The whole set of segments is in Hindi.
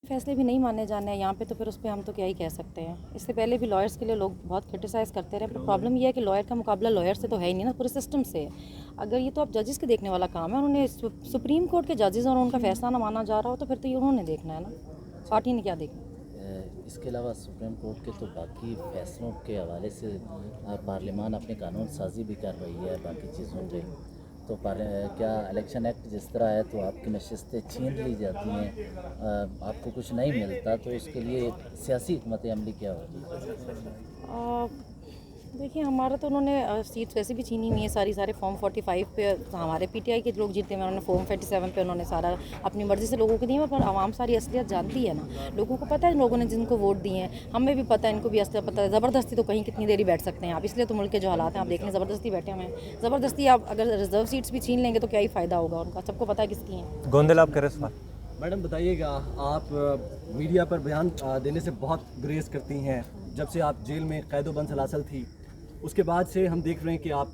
फैसले भी नहीं माने जाने हैं यहाँ पे, तो फिर उस पर हम तो क्या ही कह सकते हैं। इससे पहले भी लॉयर्स के लिए लोग बहुत क्रिटिसाइज़ करते रहे, पर प्रॉब्लम ये है कि लॉयर का मुकाबला लॉयर से तो है ही नहीं ना, पूरे सिस्टम से है। अगर ये तो आप जजेस के देखने वाला काम है, उन्होंने सुप्रीम कोर्ट के जजेस और उनका फैसला ना माना जा रहा हो तो फिर तो ये उन्होंने देखना है ना, पार्टी ने क्या देखना। इसके अलावा सुप्रीम कोर्ट के तो बाकी फैसलों के हवाले से पार्लियामान अपनी कानून साजी भी कर रही है बाकी चीज़ों पे, तो क्या इलेक्शन एक्ट जिस तरह है तो आपकी नशस्तें छीन ली जाती हैं, आपको कुछ नहीं मिलता, तो इसके लिए सियासी हिकमत अमली क्या होगी? देखिए, हमारा तो उन्होंने सीट्स वैसे भी छीनी हुई है सारे फॉर्म 45 पे हमारे पीटीआई के लोग जीते हैं, उन्होंने फॉर्म 47 पे उन्होंने सारा अपनी मर्ज़ी से लोगों को दिए, पर आवाम सारी असलियत जानती है ना, लोगों को पता है लोगों ने जिनको वोट दिए हैं, हमें भी पता है, इनको भी असलियत पता है। ज़बरदस्ती तो कहीं कितनी देरी बैठ सकते हैं आप, इसलिए तो मुल्क के जो हालात हैं आप देख लें, ज़बरदस्ती बैठे हुए हैं। ज़बरदस्ती आप अगर रिजर्व सीट्स भी छीन लेंगे तो क्या ही फ़ायदा होगा उनका, सबको पता है किसकी हैं। गोंदल आप करें सवाल। मैडम बताइएगा, आप मीडिया पर बयान देने से बहुत ग्रेस करती हैं। जब से आप जेल में कैदोबंद सलासल थी, उसके बाद से हम देख रहे हैं कि आप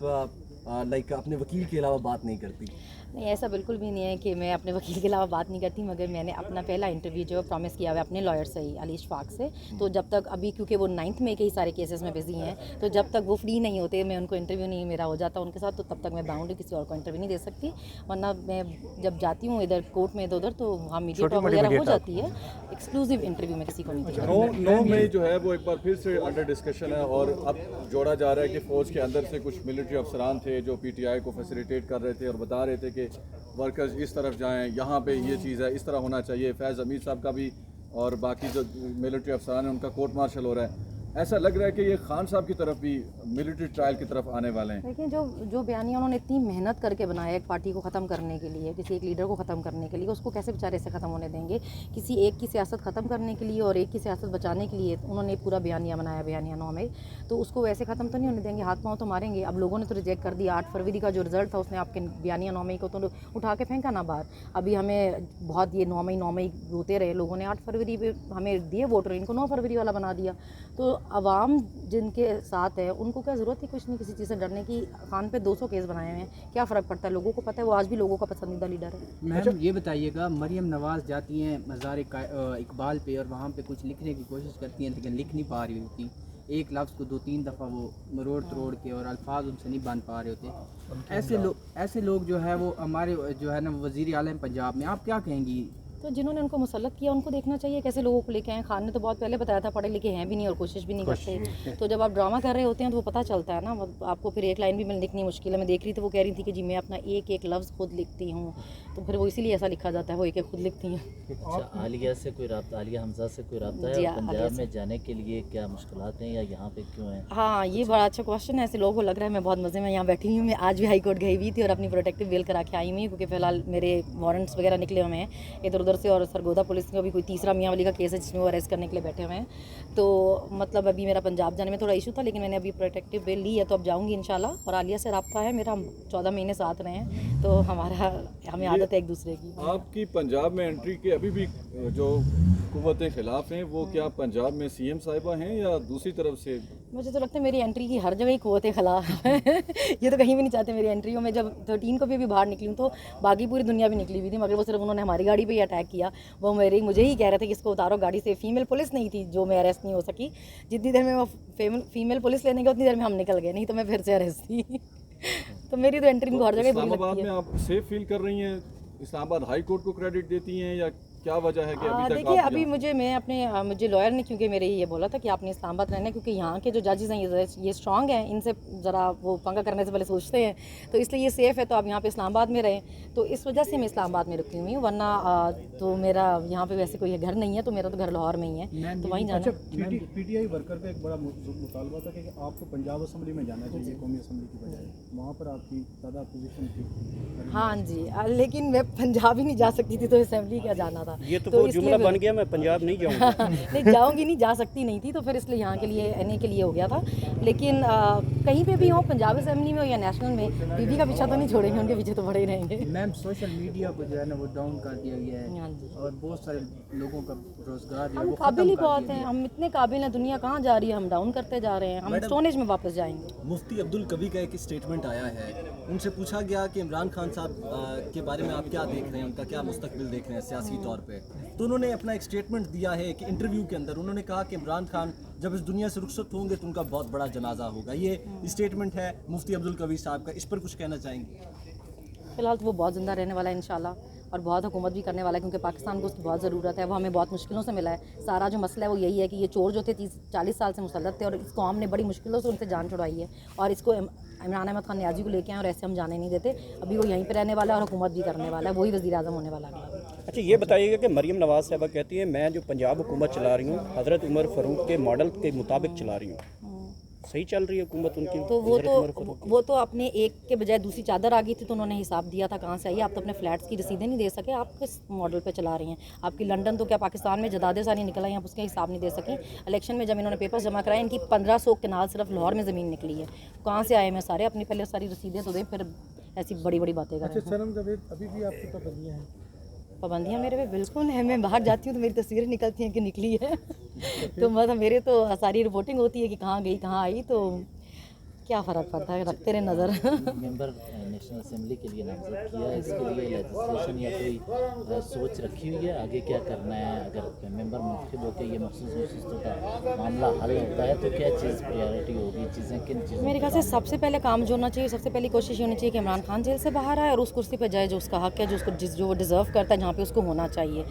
लाइक अपने वकील के अलावा बात नहीं करती। नहीं, ऐसा बिल्कुल भी नहीं है कि मैं अपने वकील के अलावा बात नहीं करती, मगर मैंने अपना पहला इंटरव्यू जो प्रॉमिस किया हुआ है अपने लॉयर से ही, अली इशफाक से, तो जब तक अभी क्योंकि वो 9th मई के ही सारे केसेस में बिजी हैं, तो जब तक वो फ्री नहीं होते, मैं उनको इंटरव्यू नहीं मेरा हो जाता उनके साथ, तो तब तक मैं बाउंड किसी और को इंटरव्यू नहीं दे सकती। वरना मैं जब जाती हूँ इधर कोर्ट में इधर उधर, तो वहाँ मीडिया टॉक वगैरह हो जाती है, एक्सक्लूसिव इंटरव्यू में किसी को नहीं देती। 9 मई जो है वो एक बार फिर से अंडर डिस्कशन है, और अब जोड़ा जा रहा है कि फ़ौज के अंदर से कुछ मिलिट्री अफसरान थे जो पीटीआई को फैसिलिटेट कर रहे थे और बता रहे थे कि वर्कर्स इस तरफ जाएं, यहाँ पे ये चीज़ है, इस तरह होना चाहिए। फैज़ हमीद साहब का भी और बाकी जो मिलिट्री अफसरान हैं उनका कोर्ट मार्शल हो रहा है। ऐसा लग रहा है कि ये खान साहब की तरफ भी मिलिट्री ट्रायल की तरफ आने वाले हैं। लेकिन जो बयानिया उन्होंने इतनी मेहनत करके बनाया एक पार्टी को ख़त्म करने के लिए, किसी एक लीडर को ख़त्म करने के लिए, उसको कैसे बेचारे से ख़त्म होने देंगे? किसी एक की सियासत ख़त्म करने के लिए और एक की सियासत बचाने के लिए उन्होंने पूरा बयानिया बनाया, बयानिया 9 मई, तो उसको वैसे ख़त्म तो नहीं होने देंगे, हाथ पाँव तो मारेंगे। अब लोगों ने तो रिजेक्ट कर दिया, 8 फरवरी का जो रिजल्ट था उसने आपके बयानिया 9 मई को तो उठा के फेंका ना बाहर। अभी हमें बहुत ये 9 मई रोते रहे लोगों ने, 8 फरवरी पे हमें दिए वोटर, इनको 9 फरवरी वाला बना दिया। तो अवाम जिनके साथ है उनको क्या ज़रूरत है कुछ नहीं किसी चीज़ से डरने की। खान पे 200 केस बनाए हुए हैं, क्या फ़र्क पड़ता है, लोगों को पता है, वो आज भी लोगों का पसंदीदा लीडर है। मैम ये बताइएगा, मरियम नवाज़ जाती हैं मज़ार इकबाल पे और वहाँ पे कुछ लिखने की कोशिश करती हैं लेकिन लिख नहीं पा रही होती, एक लफ्ज़ को 2-3 दफ़ा वो मरोड़ तरोड़ के और अल्फाज उनसे नहीं बन पा रहे होते। ऐसे लोग जो है वो हमारे जो है ना वज़ीर आलम पंजाब में, आप क्या कहेंगी? तो जिन्होंने उनको मुसल्लत किया उनको देखना चाहिए कैसे लोगों को लेके आए। खान ने तो बहुत पहले बताया था पढ़े लिखे हैं भी नहीं और कोशिश भी नहीं करते, तो जब आप ड्रामा कर रहे होते हैं तो वो पता चलता है ना आपको। फिर एक लाइन भी मैं लिखनी मुश्किल है, मैं देख रही थी वो कह रही थी कि जी मैं अपना एक एक लफ्ज़ खुद लिखती हूँ, तो फिर वो इसीलिए ऐसा लिखा जाता है, वो एक एक खुद लिखती हैं। अच्छा, आलिया से कोई रब्ता, आलिया हमजा से कोई रब्ता है और पंजाब में जाने के लिए क्या मुश्किलात हैं या यहाँ पे क्यों हैं? हाँ, ये बड़ा अच्छा क्वेश्चन है। ऐसे लोगों को लग रहा है मैं बहुत मज़े में यहाँ बैठी हुई हूँ। मैं आज भी हाई कोर्ट गई हुई थी और अपनी प्रोटेक्टिव बेल करा के आई हुई, क्योंकि फ़िलहाल मेरे वारंट्स वगैरह निकले हुए हैं इधर उधर से, और सरगोदा पुलिस का भी कोई तीसरा मियाँ वाली का केस है जिसमें वो अरेस्ट करने के लिए बैठे हुए हैं। तो मतलब अभी मेरा पंजाब जाने में थोड़ा इशू था, लेकिन मैंने अभी प्रोटेक्टिव बेल ली है, तो अब जाऊँगी इंशाल्लाह। और आलिया से रब्ता है मेरा, 14 महीने साथ रहे हैं, तो हमें आदत है एक दूसरे की। आपकी पंजाब में एंट्री के अभी भी जो कुव्वतें खिलाफ हैं, वो क्या पंजाब में सीएम साहिबा हैं या दूसरी तरफ से? मुझे तो लगता है मेरी एंट्री की हर जगह ही कुव्वतें खिलाफ है। ये तो कहीं भी नहीं चाहते मेरी एंट्री हो। मैं जब 13 को भी बाहर निकली हूँ तो बाकी पूरी दुनिया भी निकली हुई थी, मगर वो सिर्फ उन्होंने हमारी गाड़ी पे ही अटैक किया। वो मुझे ही कह रहे थे कि इसको उतारो गाड़ी से। फीमेल पुलिस नहीं थी जो मैं अरेस्ट नहीं हो सकी, जितनी देर में वो फीमेल पुलिस लेने गई उतनी देर में हम निकल गए, नहीं तो मैं फिर से अरेस्ट थी। तो मेरी तो एंट्री को हर जगह बुरी लगती है। इस्लामाबाद में आप सेफ फील कर रही हैं? इस्लामाबाद हाई कोर्ट को क्रेडिट देती हैं या क्या वजह है कि अभी तक? देखिए, अभी मुझे लॉयर ने क्योंकि मेरे ये बोला था कि आपने इस्लामाबाद रहना है, क्योंकि यहाँ के जो जजेस हैं ये स्ट्रांग हैं, इनसे ज़रा वो पंगा करने से पहले सोचते हैं, तो इसलिए ये सेफ़ है, तो आप यहाँ पे इस्लामाबाद में रहें, तो इस वजह से मैं इस्लामाबाद में रुकी हुई हूँ। वरना तो मेरा यहाँ पे वैसे कोई घर नहीं है, तो मेरा तो घर लाहौर में ही है, तो वहीं जाना। पीटीआई वर्कर का एक बड़ा मुतालबा था कि आपको पंजाब असेंबली में जाना चाहिए कौमी असेंबली की बजाय, वहाँ पर आपकी ज़्यादा अपोजिशन थी। हाँ जी, लेकिन मैं पंजाब ही नहीं जा सकती थी, तो असेंबली क्या जाना था। ये तो वो जुमला बन गया, मैं पंजाब नहीं जाऊँगा। नहीं जाऊँगी, नहीं जा सकती नहीं थी, तो फिर इसलिए यहाँ के लिए आने के लिए हो गया था। लेकिन कहीं पे भी हो, पंजाब असेंबली में हो या नेशनल में, बीबी का पीछा तो नहीं छोड़ेंगे, उनके पीछे तो बड़े ही रहेंगे। मैम सोशल मीडिया को जो है ना वो डाउन कर दिया गया है, हाँ जी, और बहुत सारे लोगों का रोजगार जो है हम वो काबिल ही खत्म कर बहुत दिया हैं, हम इतने काबिल हैं, दुनिया कहाँ जा रही है, हम डाउन करते जा रहे हैं, हम स्टोन एज में वापस जाएंगे। मुफ्ती अब्दुल कवी का एक स्टेटमेंट आया है, उनसे पूछा गया कि इमरान खान साहब के बारे में आप क्या देख रहे हैं, उनका क्या मुस्तकबिल देख रहे हैं सियासी तौर पे? तो उन्होंने अपना एक स्टेटमेंट दिया है कि इंटरव्यू के अंदर उन्होंने कहा कि इमरान खान जब इस दुनिया से रुखसत होंगे तो उनका बहुत बड़ा जनाजा होगा। ये स्टेटमेंट है मुफ्ती अब्दुल कवी साहब का, इस पर कुछ कहना चाहेंगे? फिलहाल तो वो बहुत ज़िंदा रहने वाला है इंशाल्लाह, और बहुत हुकूमत भी करने वाला है, क्योंकि पाकिस्तान को उसकी बहुत ज़रूरत है। वो हमें बहुत मुश्किलों से मिला है। सारा जो मसला है वो यही है कि ये चोर जो थे 30-40 साल से मुसल्लत थे, और इस कौम ने बड़ी मुश्किलों से उनसे जान छुड़ाई है, और इसको इमरान अहमद खान नियाज़ी को लेके आए और ऐसे हम जाने नहीं देते। अभी वो यहीं पर रहने वाला है और हुकूमत भी करने वाला है, वही वज़ीर आज़म होने वाला है। अच्छा, ये बताइएगा कि मरियम नवाज़ साहबा कहती हैं मैं जो पंजाब हुकूमत चला रही हूँ हज़रत उमर फ़ारूक के मॉडल के मुताबिक चला रही हूँ, सही चल रही है हुकूमत उनकी? तो हज़रत उमर फारूक वो तो अपने एक के बजाय दूसरी चादर आ गई थी, तो उन्होंने हिसाब दिया था कहाँ से आई। आप तो अपने फ्लैट्स की रसीदें नहीं दे सके, आप किस मॉडल पे चला रही हैं? आपकी लंदन तो क्या पाकिस्तान में जदादे सारी निकल आई, आप उसका हिसाब नहीं दे सके। इलेक्शन में जब इन्होंने पेपर्स जमा कराए, इनकी 1500 कनाल सिर्फ लाहौर में ज़मीन निकली है। कहाँ से आए मैं सारे? अपनी पहले सारी रसीदें तो दें, फिर ऐसी बड़ी बड़ी बातें करें। अच्छा सनम जावेद, अभी भी आपकी पाबंदियाँ हैं? पाबंदियाँ मेरे पे बिल्कुल है। मैं बाहर जाती हूँ तो मेरी तस्वीरें निकलती हैं कि निकली है तो मतलब मेरे तो सारी रिपोर्टिंग होती है कि कहाँ गई कहाँ आई, तो क्या फ़र्क पड़ता है, रखते रहे नज़र। मेंबर नेशनल असेंबली के लिए नामजद किया है, इसके लिए लेजिस्लेशन या कोई सोच रखी हुई है आगे क्या करना है? अगर मेंबर मुंतखब होकर ये मखसूस नशस्तों का मामला हल होता है तो क्या चीज़ प्रायोरिटी होगी, चीज़ें किन चीज़ों? मेरे ख्याल से सबसे पहले काम जो होना चाहिए, सबसे पहली कोशिश ये होनी चाहिए कि इमरान खान जेल से बाहर आए और उस कुर्सी पर जाए जो उसका हक है, जो उसको जो वो डिज़र्व करता है, जहाँ पे उसको होना चाहिए।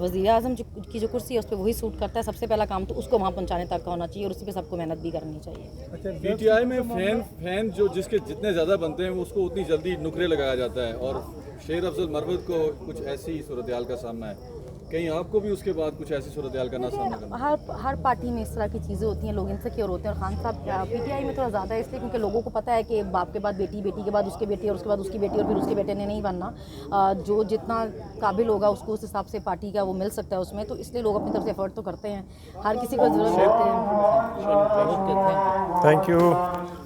वज़ीर आज़म की जो कुर्सी है उस पर वही सूट करता है। सबसे पहला काम तो उसको वहाँ पहुँचाने तक का होना चाहिए, और उसी पर सबको मेहनत भी करनी चाहिए। पीटीआई में फैन जो जिसके जितने ज़्यादा बनते हैं उसको उतनी जल्दी नुकरे लगाया जाता है, और शेर अफजल मरवत को कुछ ऐसी सूरत हाल का सामना है। कहीं आपको भी उसके बाद कुछ ऐसी सूरत हाल का ना सामना करना? हर पार्टी में इस तरह की चीज़ें होती हैं, लोग इनसिक्योर होते हैं। और खान साहब पीटीआई में थोड़ा ज़्यादा है इसलिए क्योंकि लोगों को पता है कि बाप के बाद बेटी, बेटी के बाद उसके बेटी, और उसके बाद उसकी बेटी, और फिर उसके बेटे ने नहीं बनना। जो जितना काबिल होगा उसको उस हिसाब से पार्टी का वो मिल सकता है उसमें, तो इसलिए लोग अपनी तरफ से एफर्ट तो करते हैं। हर किसी को ज़रूरत होती है। Okay, thank you. Thank you.